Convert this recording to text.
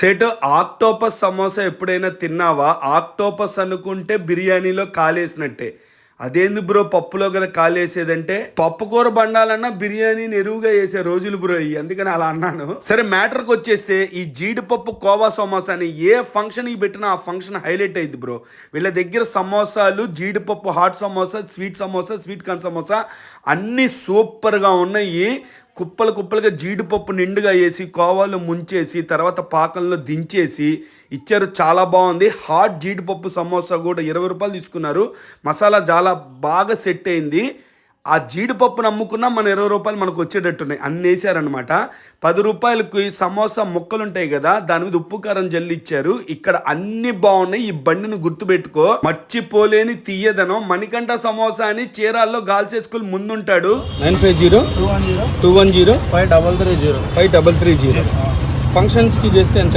సేటు ఆక్టోపస్ సమోసా ఎప్పుడైనా తిన్నావా? ఆక్టోపస్ అనుకుంటే బిర్యానీలో కాలేసినట్టే. అదేంది బ్రో పప్పులో కదా కాలేసేదంటే, పప్పు కూర బండాలన్నా బిర్యానీని ఎరువుగా వేసే రోజులు బ్రో ఇవి, అందుకని అలా అన్నాను. సరే మ్యాటర్కి వచ్చేస్తే, ఈ జీడిపప్పు కోవా సమోసాని ఏ ఫంక్షన్కి పెట్టినా ఆ ఫంక్షన్ హైలైట్ అయింది బ్రో. వీళ్ళ దగ్గర సమోసాలు, జీడిపప్పు hot samosa, sweet corn samosa అన్నీ సూపర్గా ఉన్నాయి. కుప్పలు కుప్పలుగా జీడిపప్పు నిండుగా వేసి కోవాలు ముంచేసి తర్వాత పాకంలో దించేసి ఇచ్చారు. చాలా బాగుంది. హాట్ జీడిపప్పు సమోసా కూడా 20 రూపాయలు తీసుకున్నారు. మసాలా చాలా బాగా సెట్ అయింది. ఆ జీడిపప్పును అమ్ముకున్నా మన 20 రూపాయలు మనకు వచ్చేటట్టున్నాయి. అన్ని వేసారనమాట. 10 రూపాయలకి సమోసా ముక్కలు ఉంటాయి కదా, దాని మీద ఉప్పు కారం జల్లి ఇచ్చారు. ఇక్కడ అన్ని బాగున్నాయి. ఈ బండిని గుర్తుపెట్టుకో, మర్చిపోలేని తీయదనం. మణికంఠ సమోసా అని చీరాల్లో గర్ల్స్ స్కూల్ ముందుంటాడు. 950 210 210 5330 5330 ఫంక్షన్స్కి చేస్తే ఎంత